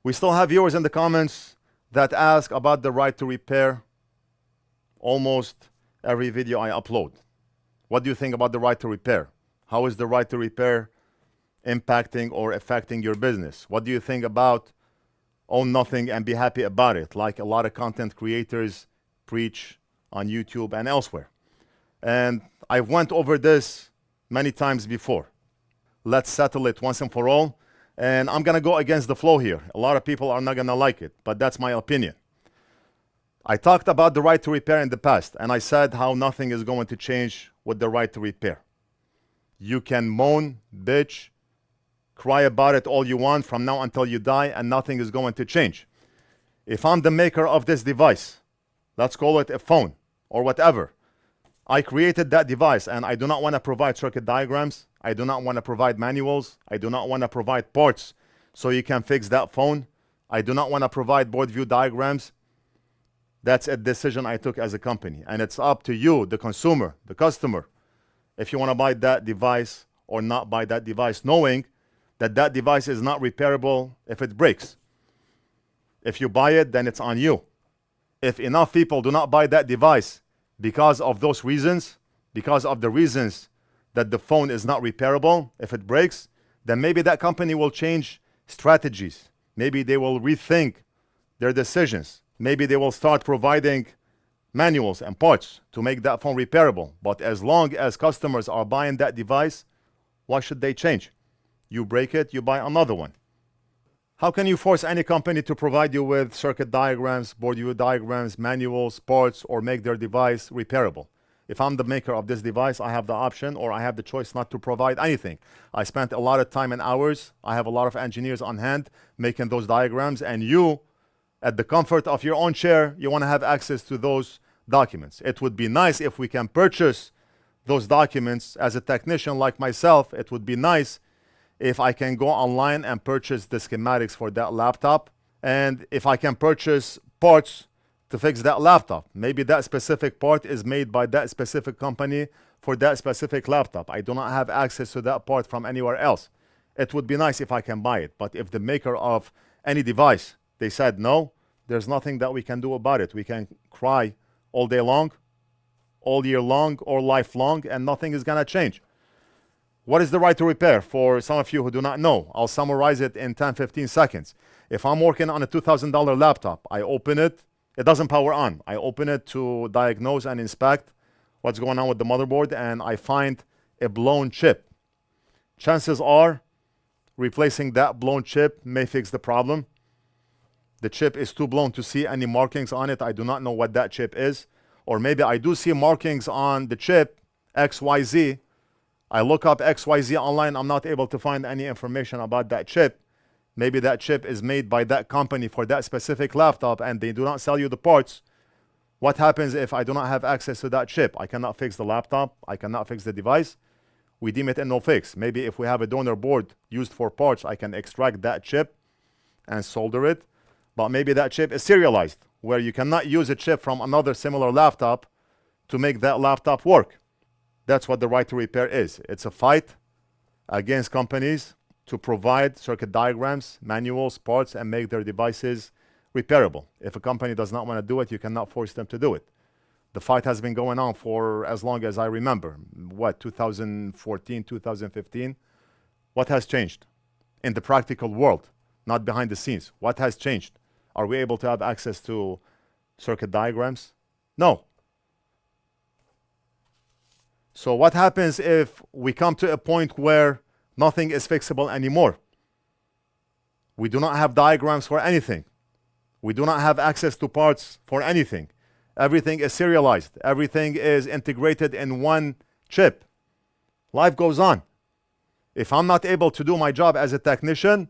We still have viewers in the comments that ask about the right to repair almost every video I upload. What do you think about the right to repair? How is the right to repair impacting or affecting your business? What do you think about own nothing and be happy about it, like a lot of content creators preach on YouTube and elsewhere? And I've went over this many times before. Let's settle it once and for all. And I'm gonna go against the flow here. A lot of people are not gonna like it, but that's my opinion. I talked about the right to repair in the past, and I said how nothing is going to change with the right to repair. You can moan, bitch, cry about it all you want from now until you die, and nothing is going to change. If I'm the maker of this device, let's call it a phone or whatever, I created that device and I do not want to provide circuit diagrams. I do not want to provide manuals. I do not want to provide parts so you can fix that phone. I do not want to provide board view diagrams. That's a decision I took as a company. And it's up to you, the consumer, the customer, if you want to buy that device or not buy that device, knowing that that device is not repairable if it breaks. If you buy it, then it's on you. If enough people do not buy that device because of those reasons, because of the reasons that the phone is not repairable, if it breaks, then maybe that company will change strategies. Maybe they will rethink their decisions. Maybe they will start providing manuals and parts to make that phone repairable. But as long as customers are buying that device, why should they change? You break it, you buy another one. How can you force any company to provide you with circuit diagrams, board view diagrams, manuals, parts, or make their device repairable? If I'm the maker of this device, I have the option or I have the choice not to provide anything. I spent a lot of time and hours. I have a lot of engineers on hand making those diagrams, and you, at the comfort of your own chair, you want to have access to those documents. It would be nice if we can purchase those documents. As a technician like myself, it would be nice if I can go online and purchase the schematics for that laptop, and if I can purchase parts to fix that laptop. Maybe that specific part is made by that specific company for that specific laptop. I do not have access to that part from anywhere else. It would be nice if I can buy it, but if the maker of any device, they said no, there's nothing that we can do about it. We can cry all day long, all year long, or lifelong, and nothing is gonna change. What is the right to repair? For some of you who do not know, I'll summarize it in 10-15 seconds. If I'm working on a $2,000 laptop, I open it, it doesn't power on. I open it to diagnose and inspect what's going on with the motherboard, and I find a blown chip. Chances are replacing that blown chip may fix the problem. The chip is too blown to see any markings on it. I do not know what that chip is. Or maybe I do see markings on the chip, XYZ. I look up XYZ online. I'm not able to find any information about that chip. Maybe that chip is made by that company for that specific laptop and they do not sell you the parts. What happens if I do not have access to that chip? I cannot fix the laptop. I cannot fix the device. We deem it a no fix. Maybe if we have a donor board used for parts, I can extract that chip and solder it. But maybe that chip is serialized, where you cannot use a chip from another similar laptop to make that laptop work. That's what the right to repair is. It's a fight against companies to provide circuit diagrams, manuals, parts, and make their devices repairable. If a company does not want to do it, you cannot force them to do it. The fight has been going on for as long as I remember. What, 2014, 2015? What has changed in the practical world, not behind the scenes? What has changed? Are we able to have access to circuit diagrams? No. So what happens if we come to a point where nothing is fixable anymore? We do not have diagrams for anything. We do not have access to parts for anything. Everything is serialized. Everything is integrated in one chip. Life goes on. If I'm not able to do my job as a technician,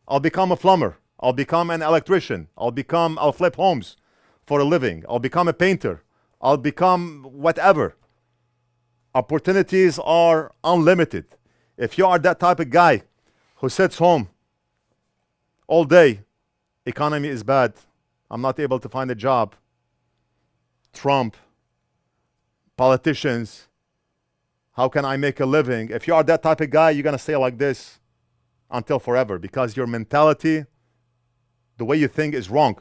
I'll become a plumber. I'll become an electrician. I'll flip homes for a living. I'll become a painter. I'll become whatever. Opportunities are unlimited. If you are that type of guy who sits home all day, economy is bad, I'm not able to find a job, Trump, politicians, how can I make a living? If you are that type of guy, you're going to stay like this until forever, because your mentality The way you think is wrong.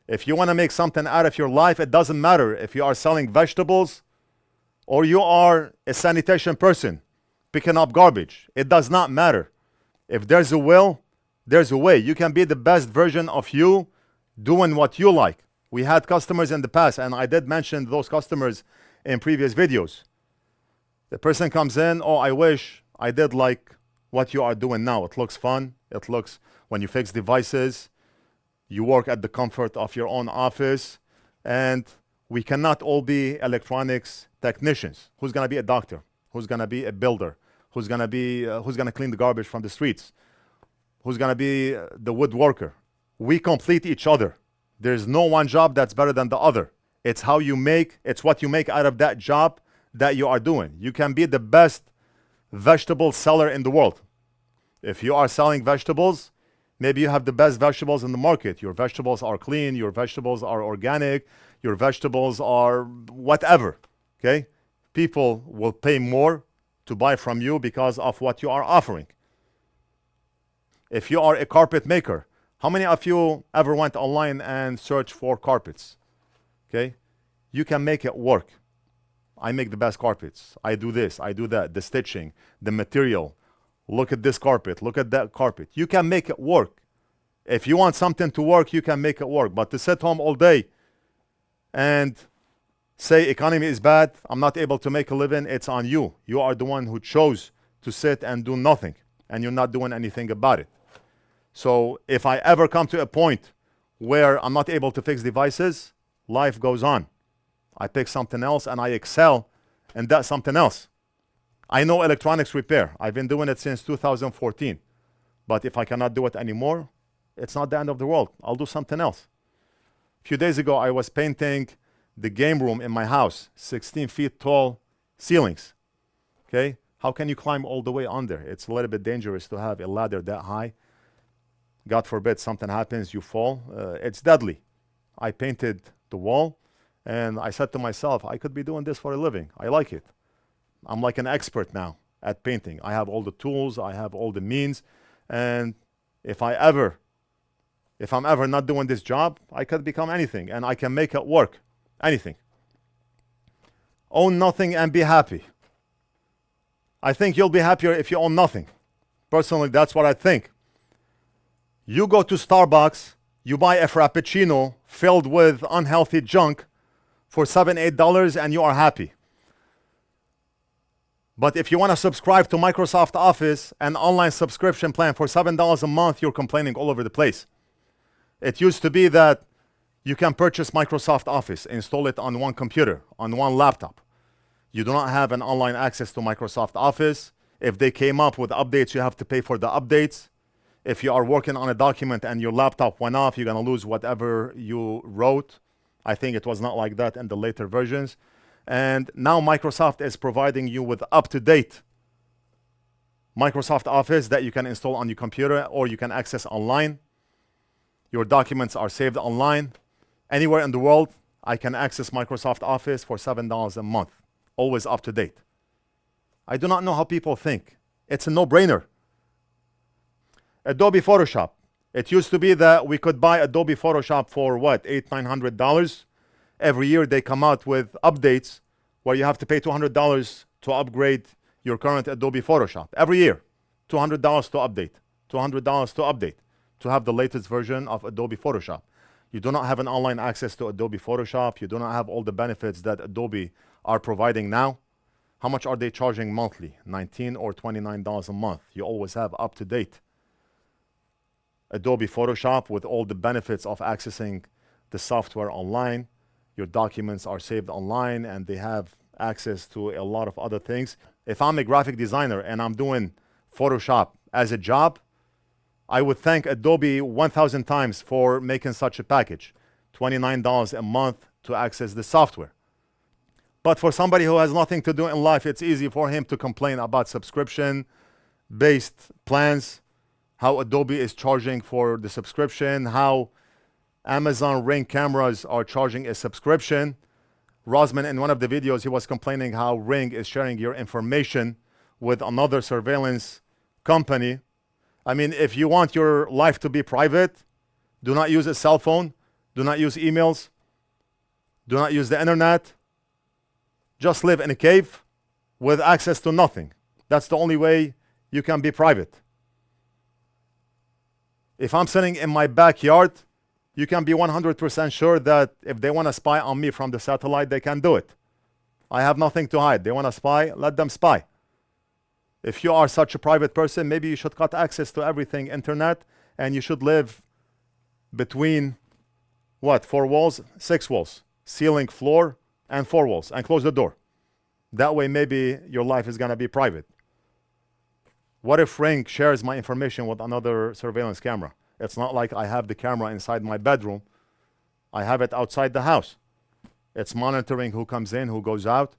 If you want to make something out of your life, it doesn't matter if you are selling vegetables or you are a sanitation person picking up garbage. It does not matter. If there's a will, there's a way. You can be the best version of you doing what you like. We had customers in the past, and I did mention those customers in previous videos. The person comes in, oh, I wish I did like what you are doing now. It looks fun. It looks, when you fix devices, you work at the comfort of your own office, and we cannot all be electronics technicians. Who's going to be a doctor? Who's going to be a builder? Who's going to clean the garbage from the streets? Who's going to be the woodworker? We complete each other. There's no one job that's better than the other. It's how you make, it's what you make out of that job that you are doing. You can be the best vegetable seller in the world. If you are selling vegetables, maybe you have the best vegetables in the market. Your vegetables are clean, your vegetables are organic, your vegetables are whatever, okay? People will pay more to buy from you because of what you are offering. If you are a carpet maker, how many of you ever went online and searched for carpets? Okay? You can make it work. I make the best carpets. I do this, I do that, the stitching, the material. Look at this carpet, look at that carpet. You can make it work. If you want something to work, you can make it work. But to sit home all day and say economy is bad, I'm not able to make a living, it's on you. You are the one who chose to sit and do nothing, and you're not doing anything about it. So if I ever come to a point where I'm not able to fix devices, life goes on. I pick something else and I excel in that something else. I know electronics repair. I've been doing it since 2014. But if I cannot do it anymore, it's not the end of the world. I'll do something else. A few days ago, I was painting the game room in my house, 16 feet tall ceilings. Okay? How can you climb all the way under? It's a little bit dangerous to have a ladder that high. God forbid something happens, you fall. It's deadly. I painted the wall, and I said to myself, I could be doing this for a living. I like it. I'm like an expert now at painting. I have all the tools, I have all the means, and if I'm ever not doing this job, I could become anything, and I can make it work. Anything. Own nothing and be happy. I think you'll be happier if you own nothing. Personally, that's what I think. You go to Starbucks, you buy a Frappuccino filled with unhealthy junk for $7, $8, and you are happy. But if you want to subscribe to Microsoft Office, an online subscription plan for $7 a month, you're complaining all over the place. It used to be that you can purchase Microsoft Office, install it on one computer, on one laptop. You do not have an online access to Microsoft Office. If they came up with updates, you have to pay for the updates. If you are working on a document and your laptop went off, you're going to lose whatever you wrote. I think it was not like that in the later versions. And now Microsoft is providing you with up-to-date Microsoft Office that you can install on your computer or you can access online. Your documents are saved online. Anywhere in the world, I can access Microsoft Office for $7 a month. Always up to date. I do not know how people think. It's a no-brainer. Adobe Photoshop. It used to be that we could buy Adobe Photoshop for what, $800, $900? Every year they come out with updates where you have to pay $200 to upgrade your current Adobe Photoshop. Every year, $200 to update, $200 to update, to have the latest version of Adobe Photoshop. You do not have an online access to Adobe Photoshop. You do not have all the benefits that Adobe are providing now. How much are they charging monthly? $19 or $29 a month. You always have up-to-date Adobe Photoshop with all the benefits of accessing the software online. Your documents are saved online and they have access to a lot of other things. If I'm a graphic designer and I'm doing Photoshop as a job, I would thank Adobe 1,000 times for making such a package. $29 a month to access the software. But for somebody who has nothing to do in life, it's easy for him to complain about subscription-based plans, how Adobe is charging for the subscription, how Amazon Ring cameras are charging a subscription. Rosman, in one of the videos, he was complaining how Ring is sharing your information with another surveillance company. I mean, if you want your life to be private, Do not use a cell phone. Do not use emails. Do not use the internet. Just live in a cave with access to nothing. That's the only way you can be private. If I'm sitting in my backyard, you can be 100% sure that if they want to spy on me from the satellite, they can do it. I have nothing to hide. They want to spy, let them spy. If you are such a private person, maybe you should cut access to everything internet, and you should live between, what, 4 walls? 6 walls. Ceiling, floor, and 4 walls, and close the door. That way, maybe your life is going to be private. What if Ring shares my information with another surveillance camera? It's not like I have the camera inside my bedroom. I have it outside the house. It's monitoring who comes in, who goes out,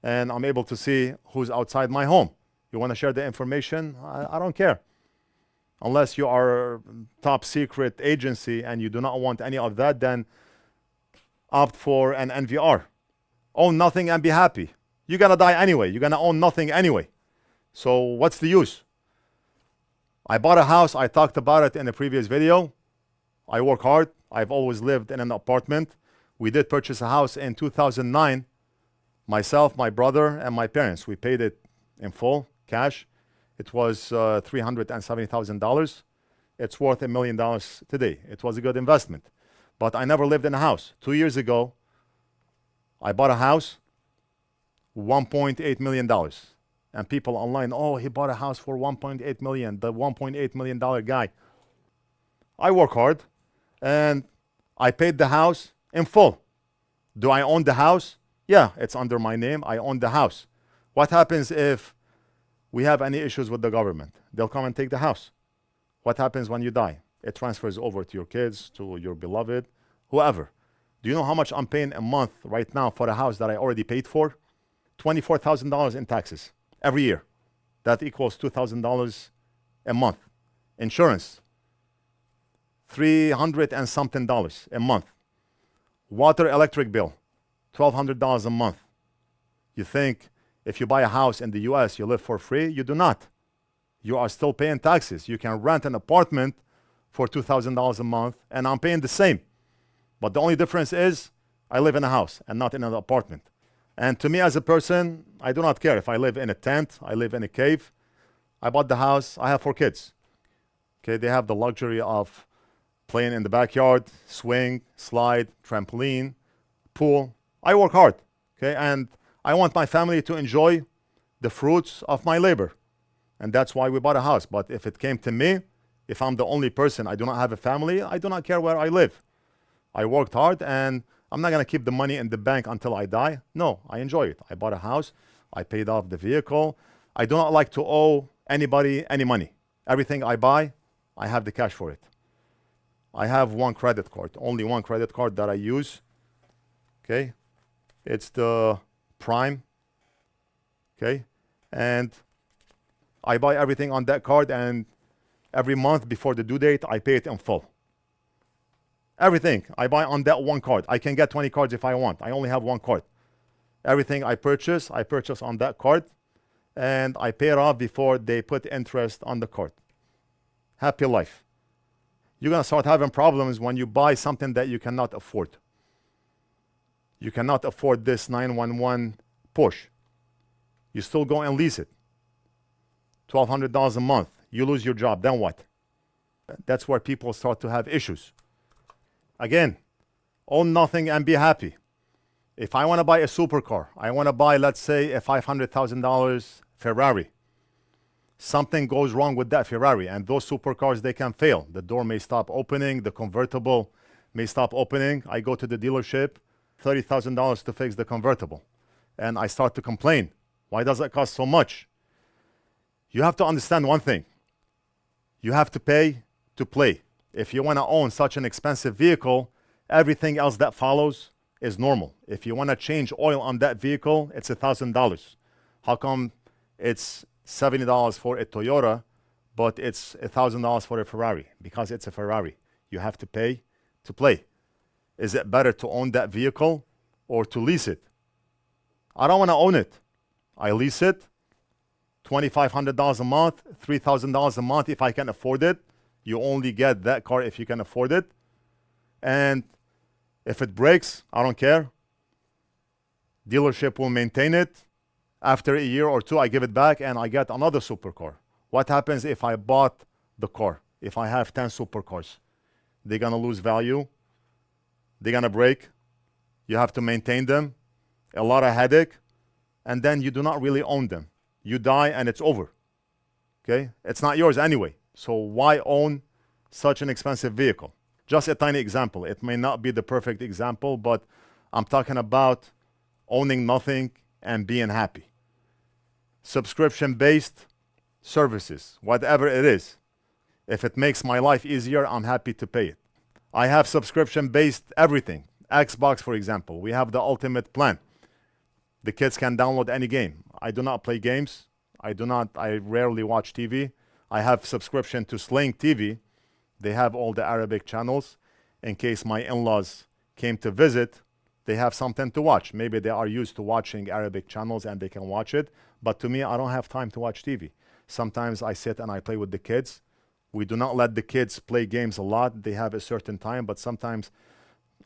and I'm able to see who's outside my home. You want to share the information? I don't care. Unless you are a top secret agency and you do not want any of that, then opt for an NVR. Own nothing and be happy. You're going to die anyway. You're going to own nothing anyway. So what's the use? I bought a house. I talked about it in a previous video. I work hard. I've always lived in an apartment. We did purchase a house in 2009. Myself, my brother, and my parents. We paid it in full, cash. It was $370,000. It's worth $1 million today. It was a good investment. But I never lived in a house. 2 years ago, I bought a house, $1.8 million. And people online, oh, he bought a house for $1.8 million, the $1.8 million guy. I work hard, and I paid the house in full. Do I own the house? Yeah, it's under my name. I own the house. What happens if we have any issues with the government? They'll come and take the house. What happens when you die? It transfers over to your kids, to your beloved, whoever. Do you know how much I'm paying a month right now for a house that I already paid for? $24,000 in taxes every year. That equals $2,000 a month. Insurance, $300 and something a month. Water, electric bill, $1,200 a month. You think if you buy a house in the US, you live for free? You do not. You are still paying taxes. You can rent an apartment for $2,000 a month, and I'm paying the same. But the only difference is I live in a house and not in an apartment. And to me as a person, I do not care if I live in a tent, I live in a cave. I bought the house. I have 4 kids. Okay, they have the luxury of playing in the backyard, swing, slide, trampoline, pool. I work hard, okay, and I want my family to enjoy the fruits of my labor. And that's why we bought a house. But if it came to me, if I'm the only person, I do not have a family, I do not care where I live. I worked hard, and I'm not going to keep the money in the bank until I die. No, I enjoy it. I bought a house. I paid off the vehicle. I do not like to owe anybody any money. Everything I buy, I have the cash for it. I have one credit card, only one credit card that I use. Okay, it's the Prime. Okay, and I buy everything on that card, and every month before the due date, I pay it in full. Everything I buy on that one card. I can get 20 cards if I want. I only have one card. Everything I purchase on that card, and I pay it off before they put interest on the card. Happy life. You're going to start having problems when you buy something that you cannot afford. You cannot afford this 911 Porsche. You still go and lease it. $1,200 a month. You lose your job, then what? That's where people start to have issues. Again, own nothing and be happy. If I want to buy a supercar, I want to buy, let's say, a $500,000 Ferrari. Something goes wrong with that Ferrari, and those supercars, they can fail. The door may stop opening, the convertible may stop opening. I go to the dealership, $30,000 to fix the convertible. And I start to complain. Why does it cost so much? You have to understand one thing. You have to pay to play. If you want to own such an expensive vehicle, everything else that follows is normal. If you want to change oil on that vehicle, it's $1,000. How come it's $70 for a Toyota, but it's $1,000 for a Ferrari? Because it's a Ferrari. You have to pay to play. Is it better to own that vehicle or to lease it? I don't want to own it. I lease it, $2,500 a month, $3,000 a month if I can afford it. You only get that car if you can afford it. And if it breaks, I don't care. Dealership will maintain it. After a year or two, I give it back and I get another supercar. What happens if I bought the car? If I have 10 supercars, they're gonna lose value. They're gonna break. You have to maintain them. A lot of headache. And then you do not really own them. You die and it's over. Okay? It's not yours anyway. So why own such an expensive vehicle? Just a tiny example. It may not be the perfect example, but I'm talking about owning nothing and being happy. Subscription-based services, whatever it is. If it makes my life easier, I'm happy to pay it. I have subscription-based everything. Xbox, for example. We have the ultimate plan. The kids can download any game. I do not play games. I rarely watch TV. I have subscription to Sling TV. They have all the Arabic channels. In case my in-laws came to visit, they have something to watch. Maybe they are used to watching Arabic channels and they can watch it. But to me, I don't have time to watch TV. Sometimes I sit and I play with the kids. We do not let the kids play games a lot. They have a certain time, but sometimes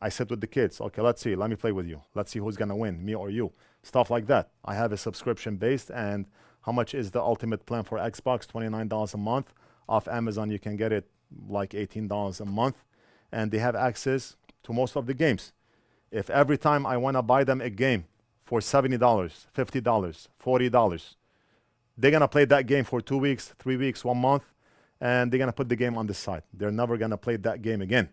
I sit with the kids. Okay, let's see. Let me play with you. Let's see who's going to win, me or you. Stuff like that. I have a subscription based. And how much is the ultimate plan for Xbox? $29 a month. Off Amazon, you can get it like $18 a month. And they have access to most of the games. If every time I want to buy them a game for $70, $50, $40, they're going to play that game for 2 weeks, 3 weeks, 1 month, and they're going to put the game on the side. They're never going to play that game again.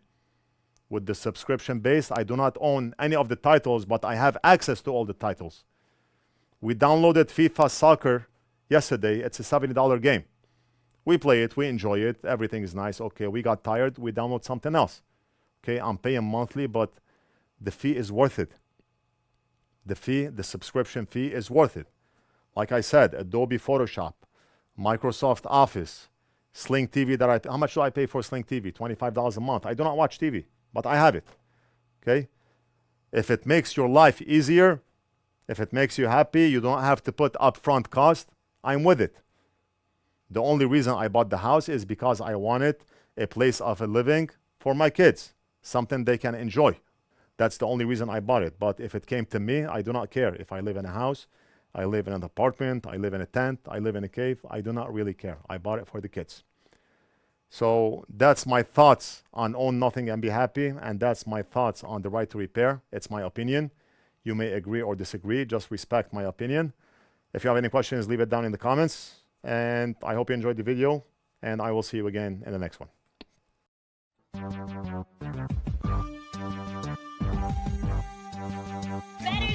With the subscription base, I do not own any of the titles, but I have access to all the titles. We downloaded FIFA Soccer yesterday. It's a $70 game. We play it, we enjoy it, everything is nice. Okay, we got tired, we download something else. Okay, I'm paying monthly, but the fee is worth it. The subscription fee is worth it. Like I said, Adobe Photoshop, Microsoft Office, Sling TV how much do I pay for Sling TV? $25 a month. I do not watch TV, but I have it. Okay? If it makes your life easier, if it makes you happy, you don't have to put upfront cost, I'm with it. The only reason I bought the house is because I wanted a place of a living for my kids, something they can enjoy. That's the only reason I bought it. But if it came to me, I do not care. If I live in a house, I live in an apartment, I live in a tent, I live in a cave, I do not really care. I bought it for the kids. So that's my thoughts on own nothing and be happy. And that's my thoughts on the right to repair. It's my opinion. You may agree or disagree. Just respect my opinion. If you have any questions, leave it down in the comments. And I hope you enjoyed the video. And I will see you again in the next one. Better